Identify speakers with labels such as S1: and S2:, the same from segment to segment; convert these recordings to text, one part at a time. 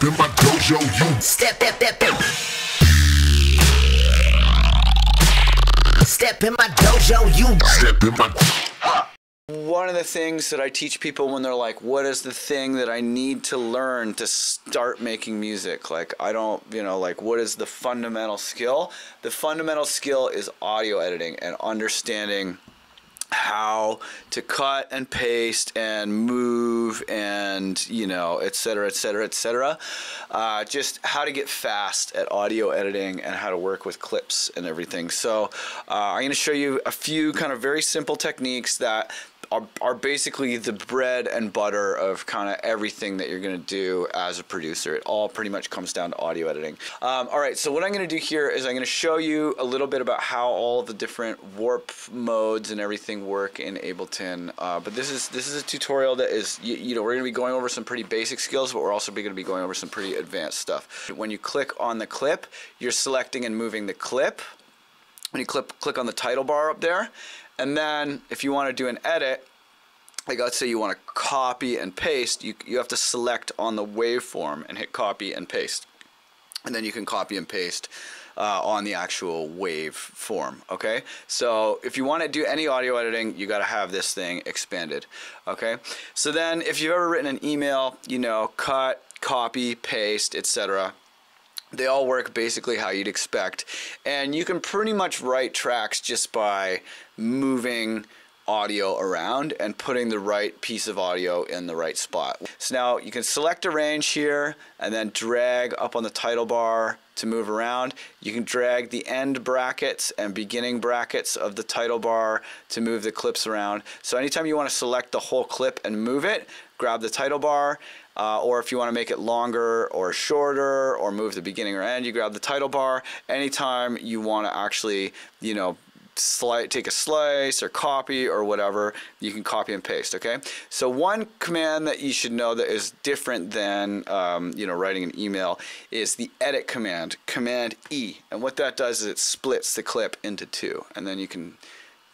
S1: in my dojo, you
S2: Step in my dojo, you
S1: step in my.
S3: One of the things that I teach people when they're like, what is the thing that I need to learn to start making music? Like, I don't, like, what is the fundamental skill? The fundamental skill is audio editing and understanding how to cut and paste and move and, et cetera, et cetera, et cetera. Just how to get fast at audio editing and how to work with clips and everything. So I'm going to show you a few kind of very simple techniques that are basically the bread and butter of kind of everything that you're going to do as a producer. It all pretty much comes down to audio editing. All right, so what I'm going to do here is I'm going to show you a little bit about how all of the different warp modes and everything work in Ableton. But this is a tutorial that is, we're going to be going over some pretty basic skills, but we're also going to be going over some pretty advanced stuff. When you click on the clip, you're selecting and moving the clip. When you click on the title bar up there, and then if you want to do an edit, like let's say you want to copy and paste, you have to select on the waveform and hit copy and paste. And then you can copy and paste on the actual waveform, okay? So if you want to do any audio editing, you got to have this thing expanded, okay? So then if you've ever written an email, cut, copy, paste, etc. They all work basically how you'd expect, and you can pretty much write tracks just by moving audio around and putting the right piece of audio in the right spot. So now you can select a range here and then drag up on the title bar to move around. You can drag the end brackets and beginning brackets of the title bar to move the clips around. So anytime you want to select the whole clip and move it, grab the title bar, or if you want to make it longer or shorter or move the beginning or end, you grab the title bar. Anytime you want to actually, take a slice or copy or whatever, you can copy and paste, okay? So one command that you should know that is different than, writing an email is the edit command, Command E. And what that does is it splits the clip into two, and then you can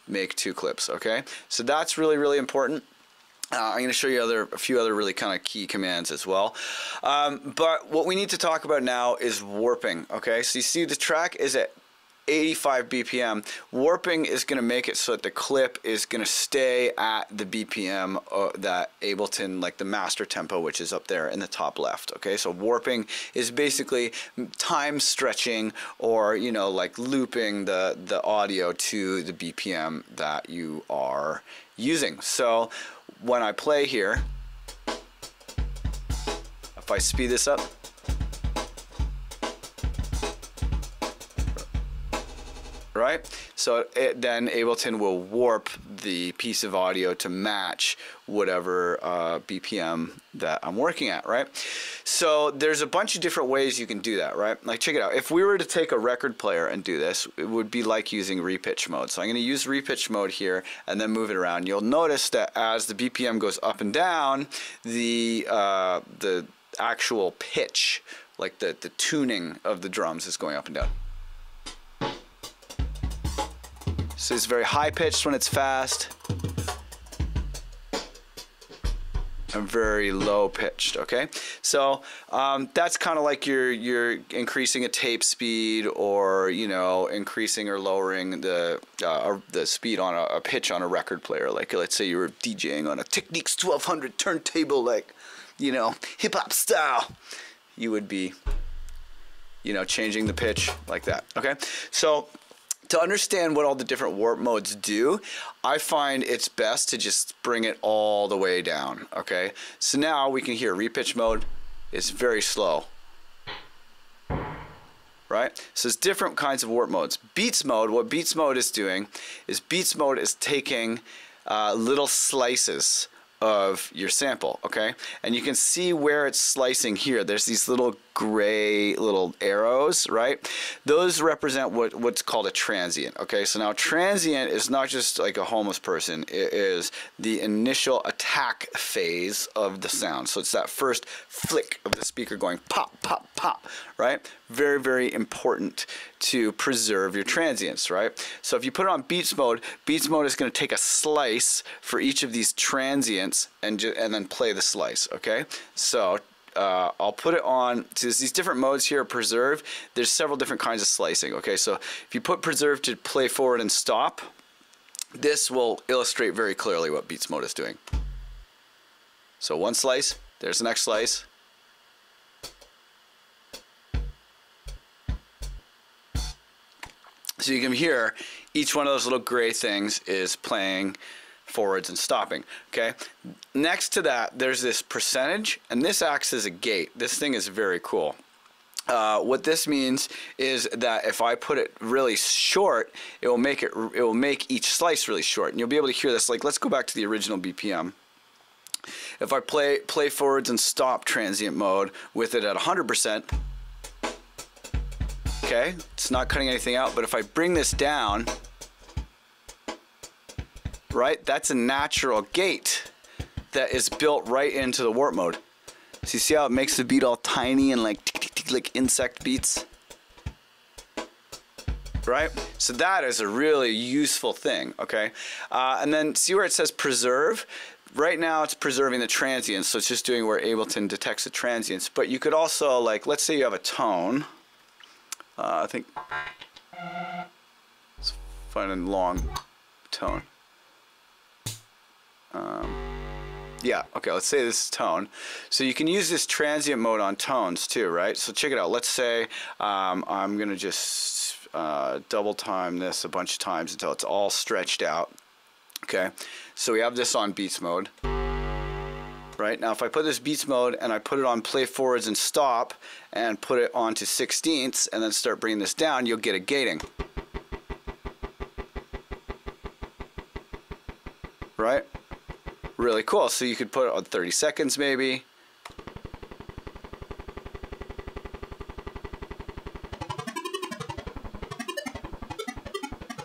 S3: make two clips, okay? So that's really, really important. I'm going to show you a few other really kind of key commands as well. But what we need to talk about now is warping, okay? So you see the track is at 85 BPM. Warping is going to make it so that the clip is going to stay at the BPM that Ableton, like the master tempo, which is up there in the top left, okay? So warping is basically time stretching or, like looping the audio to the BPM that you are using. So when I play here, if I speed this up, right? So then Ableton will warp the piece of audio to match whatever BPM that I'm working at, right? So there's a bunch of different ways you can do that, right? Like check it out. If we were to take a record player and do this, it would be like using repitch mode. So I'm going to use repitch mode here and then move it around. You'll notice that as the BPM goes up and down, the actual pitch, like the tuning of the drums is going up and down. So it's very high pitched when it's fast and very low pitched, okay? So that's kind of like you're increasing a tape speed or, increasing or lowering the speed on a pitch on a record player. Like let's say you were DJing on a Technics 1200 turntable, like, hip hop style. You would be, changing the pitch like that, okay? So to understand what all the different warp modes do, I find it's best to just bring it all the way down, okay? So now we can hear repitch mode is very slow, right? So there's different kinds of warp modes. Beats mode, what Beats mode is doing is Beats mode is taking little slices of your sample, okay? And you can see where it's slicing here. There's these little gray little arrows, right? Those represent what's called a transient, okay? So now transient is not just like a homeless person. It is the initial attack phase of the sound. So it's that first flick of the speaker going pop, pop, pop, right? Very, very important to preserve your transients, right? So if you put it on Beats mode is going to take a slice for each of these transients and then play the slice, okay? So I'll put it on. So there's these different modes here. Preserve. There's several different kinds of slicing. Okay, so if you put preserve to play forward and stop, this will illustrate very clearly what beats mode is doing. So one slice. There's the next slice. So you can hear each one of those little gray things is playing forwards and stopping. Okay. Next to that, there's this percentage, and this acts as a gate. This thing is very cool. What this means is that if I put it really short, it will make each slice really short, and you'll be able to hear this. Like, let's go back to the original BPM. If I play forwards and stop transient mode with it at 100%. Okay, it's not cutting anything out, but if I bring this down, right, that's a natural gate that is built right into the warp mode. So you see how it makes the beat all tiny and like tick, tick, tick, like insect beats? Right? So that is a really useful thing, okay? And then see where it says preserve? Right now it's preserving the transients, so it's just doing where Ableton detects the transients. But you could also, like, let's say you have a tone. I think let's find a long tone. Yeah, okay, let's say this is tone. So you can use this transient mode on tones too, right? So check it out. Let's say I'm gonna just double time this a bunch of times until it's all stretched out. Okay, so we have this on beats mode. Right, now if I put this beats mode and I put it on play forwards and stop and put it onto 16ths and then start bringing this down, you'll get a gating. Right? Really cool. So you could put it on 30 seconds maybe.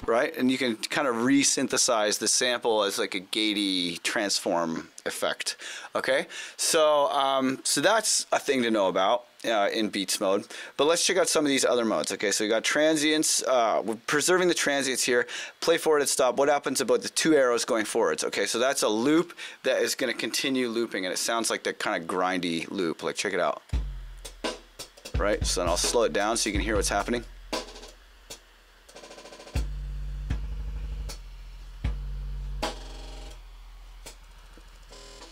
S3: Right? And you can kind of re-synthesize the sample as like a gatey transform effect. Okay? So, so that's a thing to know about in beats mode. But let's check out some of these other modes. Okay, so we got transients. We're preserving the transients here. Play forward and stop. What happens about the two arrows going forwards? Okay, so that's a loop that is going to continue looping, and it sounds like that kind of grindy loop. Like, check it out. Right? So then I'll slow it down so you can hear what's happening.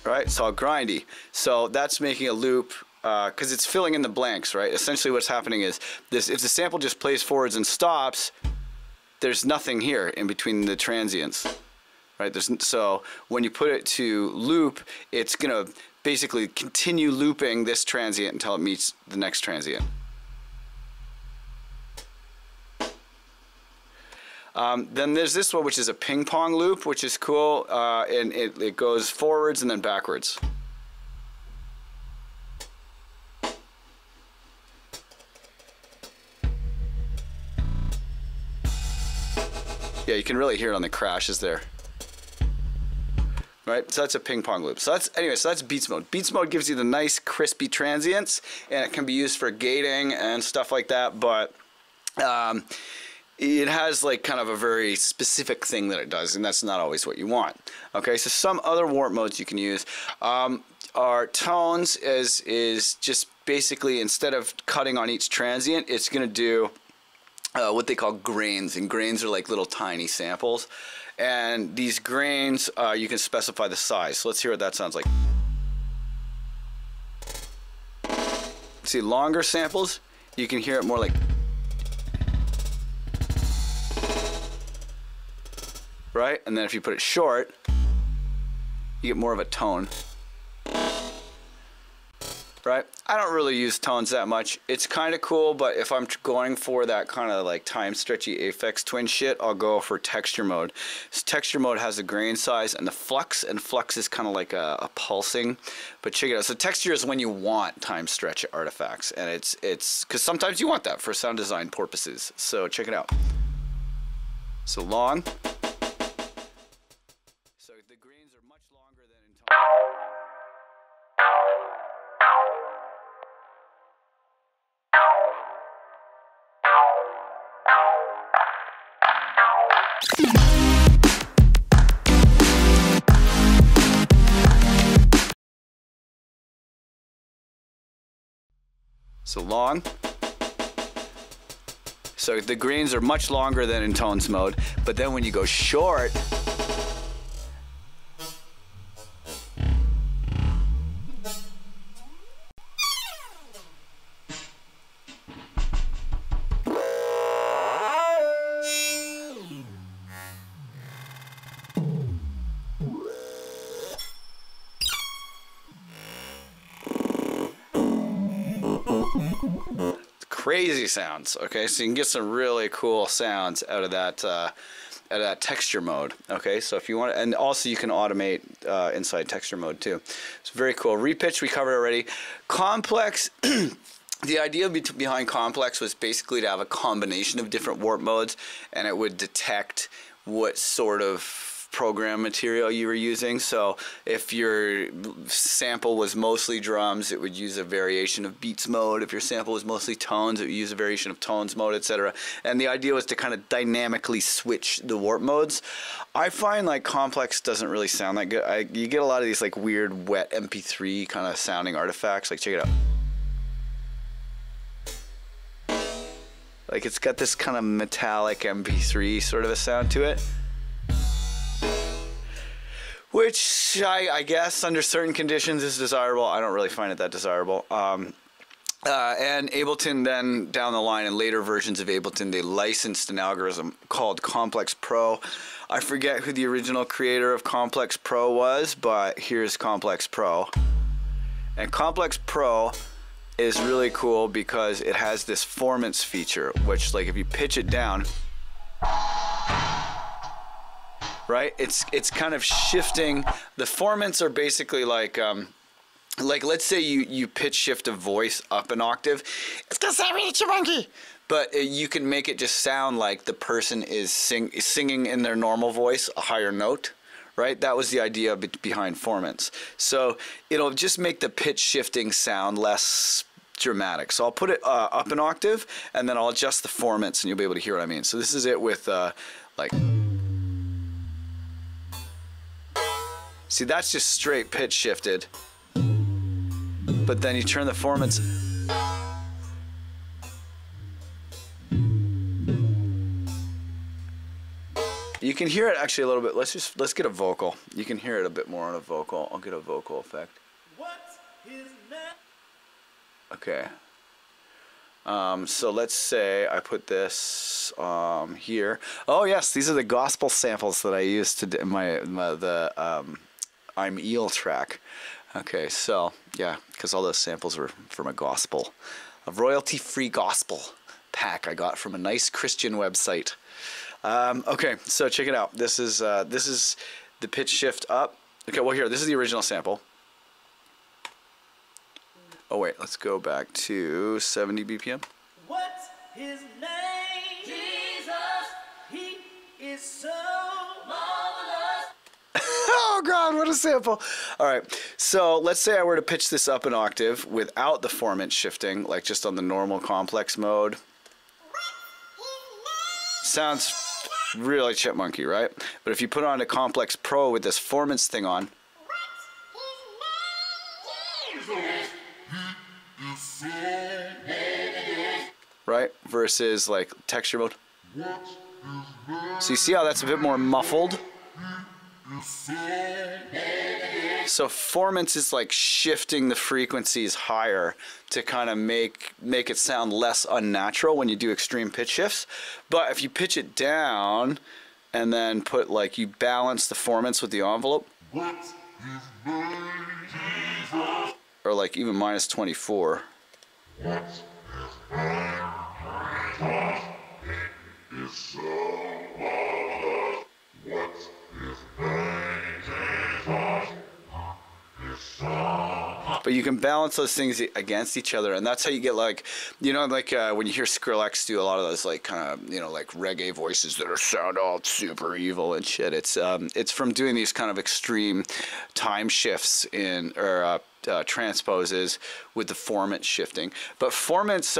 S3: Right, it's all grindy. So that's making a loop because it's filling in the blanks, right? Essentially what's happening is this: if the sample just plays forwards and stops, there's nothing here in between the transients, right? So when you put it to loop, it's gonna basically continue looping this transient until it meets the next transient. Then there's this one, which is a ping pong loop, which is cool, and it goes forwards and then backwards. Yeah, you can really hear it on the crashes there. Right, so that's a ping pong loop. So that's, anyway, so that's beats mode. Beats mode gives you the nice crispy transients, and it can be used for gating and stuff like that, but it has like kind of a very specific thing that it does, and that's not always what you want. Okay, so some other warp modes you can use are tones. Is just basically, instead of cutting on each transient, it's going to do what they call grains, and grains are like little tiny samples, and these grains you can specify the size. So let's hear what that sounds like. See, longer samples, you can hear it more like, right? And then if you put it short, you get more of a tone. Right? I don't really use tones that much. It's kind of cool, but if I'm going for that kind of like time stretchy Aphex Twin shit, I'll go for texture mode. So texture mode has the grain size and the flux, and flux is kind of like a pulsing. But check it out. So texture is when you want time stretch artifacts, and it's because sometimes you want that for sound design purposes. So check it out. So long. So the grains are much longer than in tone. So long. So the greens are much longer than in tones mode, but then when you go short, crazy sounds. Okay, so you can get some really cool sounds out of that texture mode. Okay, so if you want, and also you can automate inside texture mode too. It's very cool. Repitch we covered already. Complex. The idea behind complex was basically to have a combination of different warp modes, and it would detect what sort of program material you were using. So if your sample was mostly drums, it would use a variation of beats mode. If your sample was mostly tones, it would use a variation of tones mode, etc. And the idea was to kind of dynamically switch the warp modes. I find like complex doesn't really sound that good. You get a lot of these like weird wet MP3 kind of sounding artifacts. Like check it out. Like it's got this kind of metallic MP3 sort of a sound to it. Which I guess under certain conditions is desirable. I don't really find it that desirable. And Ableton then down the line in later versions of Ableton, they licensed an algorithm called Complex Pro. I forget who the original creator of Complex Pro was, but here's Complex Pro. And Complex Pro is really cool because it has this formants feature, which like if you pitch it down, right? It's kind of shifting. The formants are basically like let's say you pitch shift a voice up an octave. It's gonna sound really chunky, but you can make it just sound like the person is singing in their normal voice a higher note, right? That was the idea behind formants. So it'll just make the pitch shifting sound less dramatic. So I'll put it up an octave, and then I'll adjust the formants, and you'll be able to hear what I mean. So this is it with like. See, that's just straight pitch shifted. But then you turn the formants. You can hear it actually a little bit. Let's get a vocal. You can hear it a bit more on a vocal. I'll get a vocal effect. What's his name? Okay. So let's say I put this here. Oh yes, these are the gospel samples that I used to do the I'm Eel track. Okay, so yeah, because all those samples were from a royalty-free gospel pack I got from a nice Christian website. Okay, so check it out. This is the pitch shift up. Okay, well here, this is the original sample. Oh wait, let's go back to 70 BPM.
S4: What's his name? Jesus. He is so marvelous.
S3: Oh God, what a sample. All right, so let's say I were to pitch this up an octave without the formant shifting, like just on the normal complex mode. Sounds really chipmunky, right? But if you put on a Complex Pro with this formants thing on, right? Versus like texture mode. So you see how that's a bit more muffled? So formants is like shifting the frequencies higher to kind of make it sound less unnatural when you do extreme pitch shifts. But if you pitch it down and then put like, you balance the formants with the envelope, or like even minus 24. But you can balance those things against each other, and that's how you get like, you know, like when you hear Skrillex do a lot of those like kind of, you know, like reggae voices that are sound all super evil and shit. It's from doing these kind of extreme time shifts in or transposes with the formant shifting. But formants.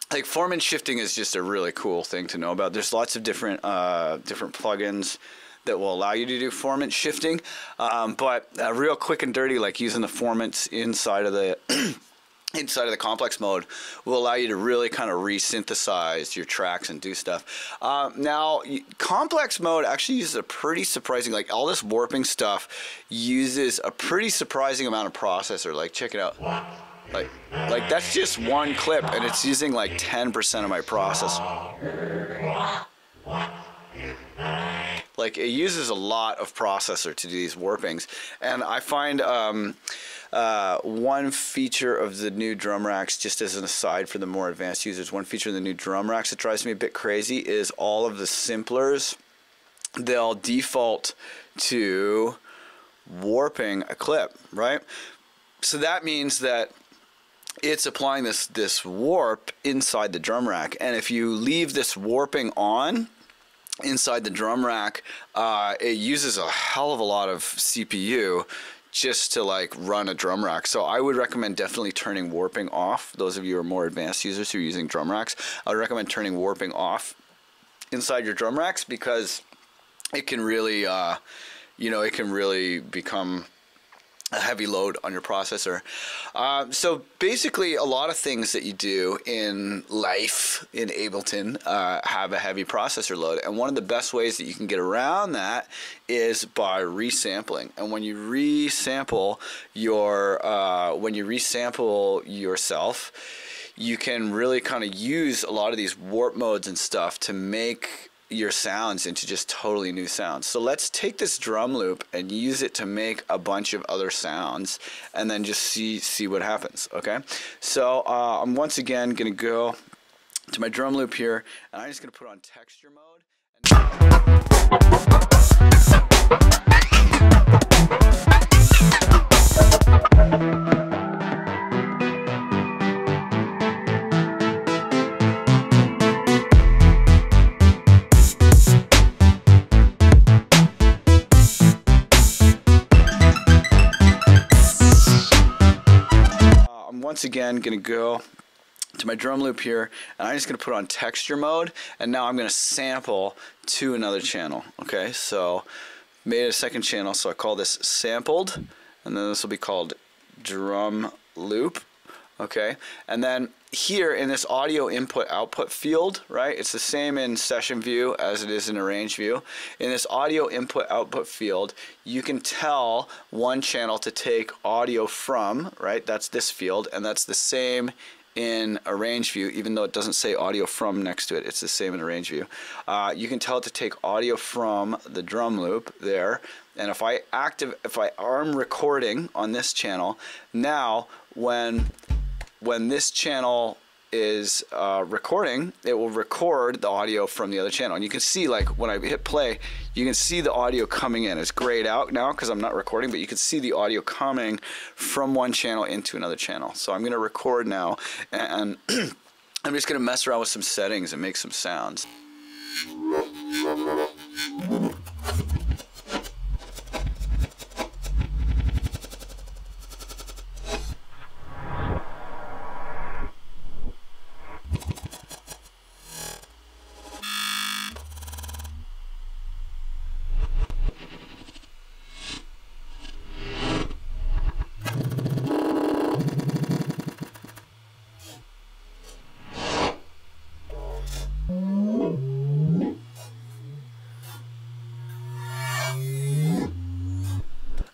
S3: Like formant shifting is just a really cool thing to know about. There's lots of different plugins that will allow you to do formant shifting, but real quick and dirty, like using the formants inside of the inside of the complex mode will allow you to really kind of re-synthesize your tracks and do stuff. Now, complex mode actually uses a pretty surprising, like all this warping stuff uses a pretty surprising amount of processor. Like, check it out. Like that's just one clip, and it's using like 10% of my processor. Like, it uses a lot of processor to do these warpings, and I find one feature of the new drum racks, just as an aside for the more advanced users, one feature of the new drum racks that drives me a bit crazy is all of the samplers, they'll default to warping a clip, right? So that means that it's applying this warp inside the drum rack, and if you leave this warping on inside the drum rack, it uses a hell of a lot of CPU just to like run a drum rack. So I would recommend definitely turning warping off. Those of you who are more advanced users who are using drum racks, I would recommend turning warping off inside your drum racks, because it can really, it can really become a heavy load on your processor. So basically, a lot of things that you do in life in Ableton have a heavy processor load, and one of the best ways that you can get around that is by resampling. And when you resample yourself, you can really kind of use a lot of these warp modes and stuff to make your sounds into just totally new sounds. So let's take this drum loop and use it to make a bunch of other sounds, and then just see what happens. Okay, so I'm once again gonna go to my drum loop here, and I'm just gonna put on texture mode. Once again going to go to my drum loop here, and I'm just going to put on texture mode, and now I'm going to sample to another channel. Okay, so made a second channel, so I call this sampled, and then this will be called drum loop. Okay, and then here in this audio input output field, right, it's the same in session view as it is in arrange view. In this audio input output field, you can tell one channel to take audio from, right, that's this field, and that's the same in arrange view, even though it doesn't say audio from next to it, it's the same in arrange view. You can tell it to take audio from the drum loop there, and if I arm recording on this channel, now when this channel is recording, it will record the audio from the other channel. And you can see, like, when I hit play, you can see the audio coming in. It's grayed out now because I'm not recording, but you can see the audio coming from one channel into another channel. So I'm going to record now, and I'm just going to mess around with some settings and make some sounds.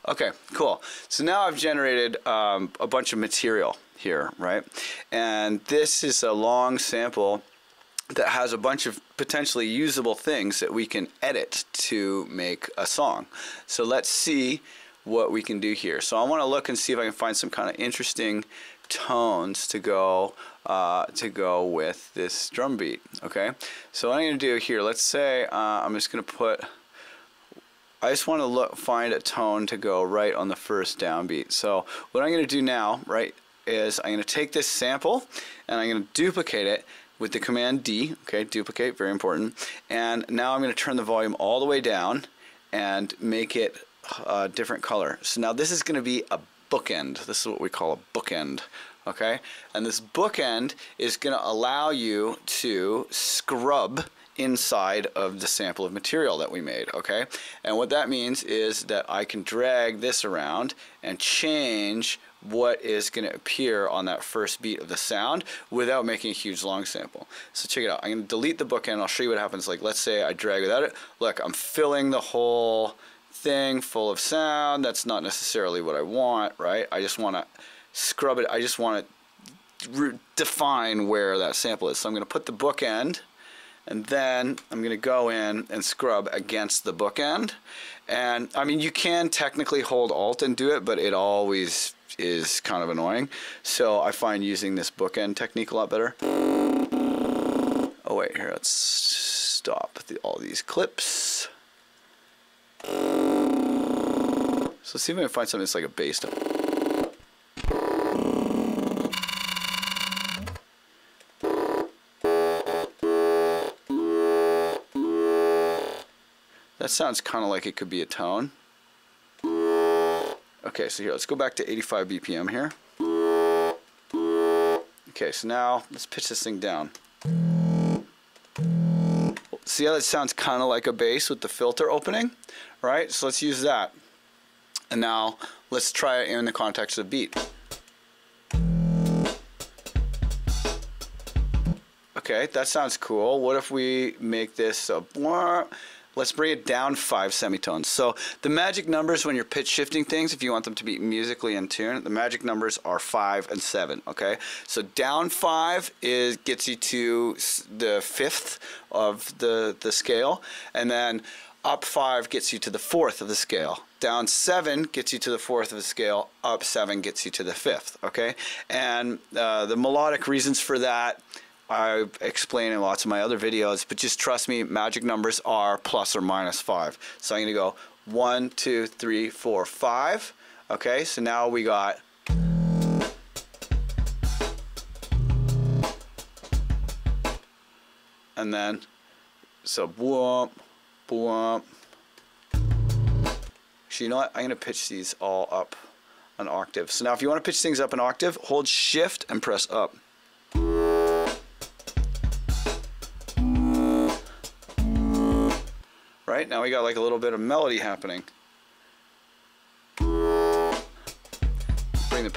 S3: Okay, cool. So now I've generated a bunch of material here, right? And this is a long sample that has a bunch of potentially usable things that we can edit to make a song. So let's see what we can do here. So I want to look and see if I can find some kind of interesting tones to go with this drum beat. Okay, so what I'm going to do here, let's say I'm just going to put, I just want to find a tone to go right on the first downbeat. So what I'm going to do now, right, is I'm going to take this sample and I'm going to duplicate it with the command D. Okay, duplicate, very important. And now I'm going to turn the volume all the way down and make it a different color. So now this is going to be a bookend. This is what we call a bookend. Okay, and this bookend is going to allow you to scrub inside of the sample of material that we made. Okay, and what that means is that I can drag this around and change what is going to appear on that first beat of the sound without making a huge long sample. So check it out. I'm going to delete the bookend. I'll show you what happens. Like, let's say I drag without it. Look, I'm filling the whole thing full of sound. That's not necessarily what I want, right? I just want to scrub it. I just want to define where that sample is. So I'm going to put the bookend, and then I'm going to go in and scrub against the bookend. And I mean, you can technically hold Alt and do it, but it always is kind of annoying. So I find using this bookend technique a lot better. Oh wait, here, let's stop all these clips. So let's see if we can find something that's like a bass. That sounds kind of like it could be a tone. Okay, so here, let's go back to 85 BPM here. Okay, so now let's pitch this thing down. See how that sounds kind of like a bass with the filter opening, right? So let's use that. And now let's try it in the context of beat. Okay, that sounds cool. What if we make this a... Let's bring it down 5 semitones. So the magic numbers when you're pitch shifting things, if you want them to be musically in tune, the magic numbers are 5 and 7, okay? So down 5 gets you to the 5th of the scale, and then up 5 gets you to the 4th of the scale. Down 7 gets you to the 4th of the scale, up 7 gets you to the 5th, okay? And the melodic reasons for that, I explain in lots of my other videos, but just trust me, magic numbers are plus or minus 5. So I'm going to go 1, 2, 3, 4, 5. Okay, so now we got... And then, so boom, boom. Actually, you know what? I'm going to pitch these all up an octave. So now if you want to pitch things up an octave, hold Shift and press up. Right, now we got like a little bit of melody happening. Bring the